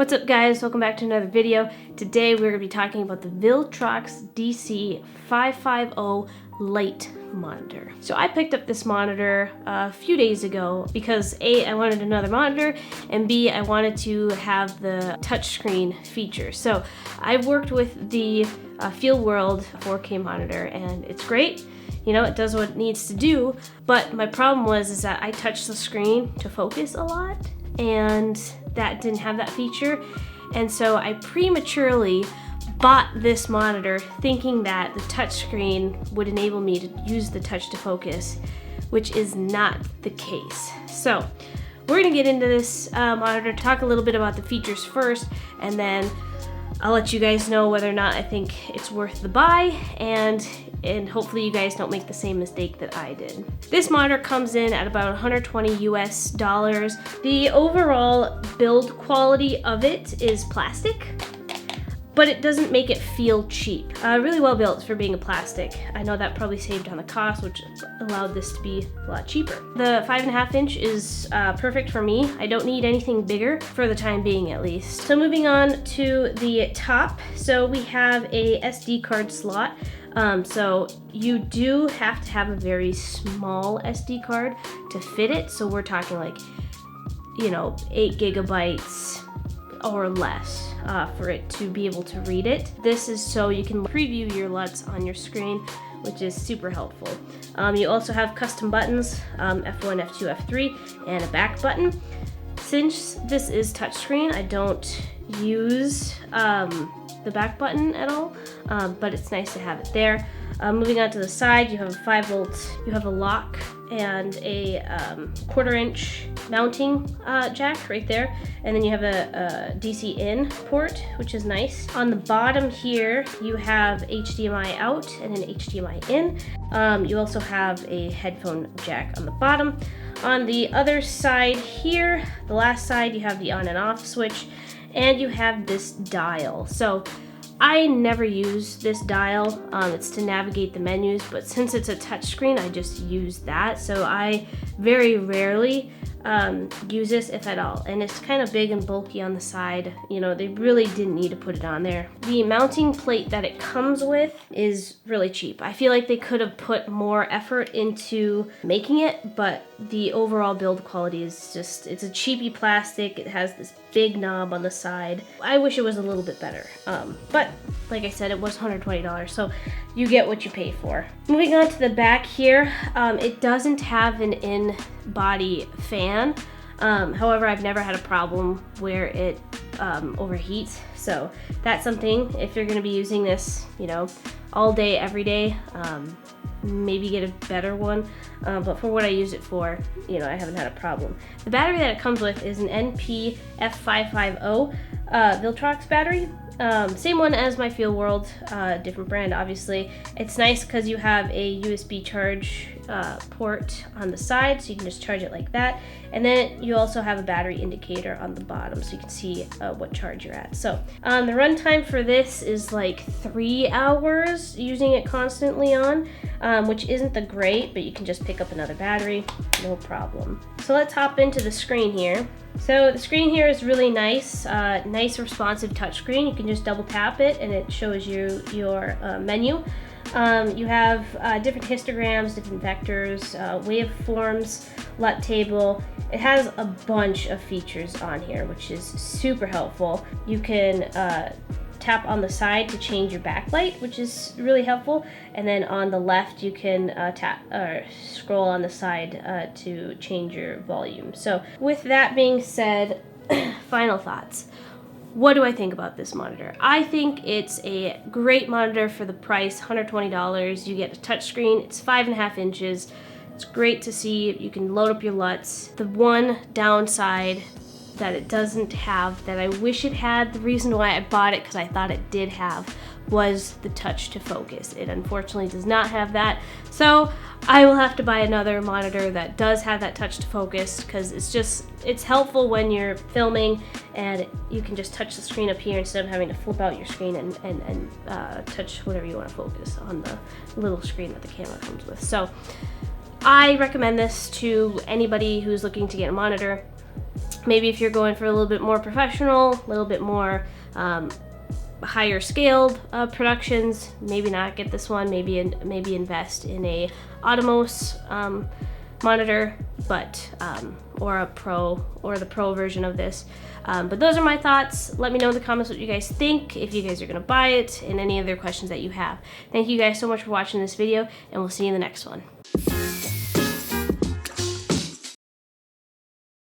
What's up guys, welcome back to another video. Today we're going to be talking about the Viltrox DC-550 light monitor. So I picked up this monitor a few days ago because A, I wanted another monitor, and B, I wanted to have the touchscreen feature. So I've worked with the Field World 4K monitor and it's great. You know, it does what it needs to do, but my problem was that I touched the screen to focus a lot and that didn't have that feature. And so I prematurely bought this monitor thinking that the touchscreen would enable me to use the touch to focus, which is not the case. So we're gonna get into this monitor, talk a little bit about the features first, and then I'll let you guys know whether or not I think it's worth the buy, and hopefully you guys don't make the same mistake that I did. This monitor comes in at about $120 US. The overall build quality of it is plastic, but it doesn't make it feel cheap. Really well built for being a plastic. I know that probably saved on the cost, which allowed this to be a lot cheaper. The 5.5 inch is perfect for me. I don't need anything bigger for the time being, at least. So moving on to the top. So we have a SD card slot. So you do have to have a very small SD card to fit it. So we're talking like, 8 gigabytes or less for it to be able to read it. This is so you can preview your LUTs on your screen, which is super helpful. You also have custom buttons, F1, F2, F3, and a back button. Since this is touchscreen, I don't use the back button at all, but it's nice to have it there. Moving on to the side, you have a 5 volt, you have a lock and a 1/4 inch mounting jack right there, and then you have a DC in port, which is nice. On the bottom here, you have HDMI out and an HDMI in. You also have a headphone jack on the bottom. On the other side here, the last side, you have the on and off switch, and you have this dial. So I never use this dial. It's to navigate the menus, but since it's a touchscreen, I just use that. So I very rarely use this, if at all. And it's kind of big and bulky on the side. They really didn't need to put it on there. The mounting plate that it comes with is really cheap. I feel like they could have put more effort into making it, but the overall build quality is just, it's a cheapy plastic. It has this big knob on the side. I wish it was a little bit better. But like I said, it was $120, so you get what you pay for. Moving on to the back here, it doesn't have an in-body fan. However, I've never had a problem where it overheats. So that's something, if you're gonna be using this, all day, every day, maybe get a better one. But for what I use it for, I haven't had a problem. The battery that it comes with is an NP F550 Viltrox battery. Same one as my Field World, different brand obviously. It's nice because you have a USB charge port on the side, so you can just charge it like that. And then you also have a battery indicator on the bottom, so you can see what charge you're at. So the runtime for this is like 3 hours using it constantly on, which isn't the great, but you can just pick up another battery, no problem. So let's hop into the screen here. So the screen here is really nice, nice responsive touchscreen. You can just double tap it and it shows you your menu. You have different histograms, different vectors, waveforms, LUT table. It has a bunch of features on here, which is super helpful. You can tap on the side to change your backlight, which is really helpful. And then on the left, you can tap or scroll on the side to change your volume. So with that being said, final thoughts. What do I think about this monitor? I think it's a great monitor for the price, $120. You get a touchscreen, it's 5.5 inches. It's great to see. You can load up your LUTs. The one downside that it doesn't have, that I wish it had, the reason why I bought it, because I thought it did have, was the touch to focus. It unfortunately does not have that. So I will have to buy another monitor that does have that touch to focus, because it's helpful when you're filming and you can just touch the screen up here instead of having to flip out your screen and touch whatever you want to focus on the little screen that the camera comes with. So I recommend this to anybody who's looking to get a monitor. Maybe if you're going for a little bit more professional, a little bit more higher scaled productions, maybe not get this one. Maybe invest in a Atomos monitor, but or a Pro, or the Pro version of this. But those are my thoughts. Let me know in the comments what you guys think, if you guys are gonna buy it, and any other questions that you have. Thank you guys so much for watching this video, and we'll see you in the next one.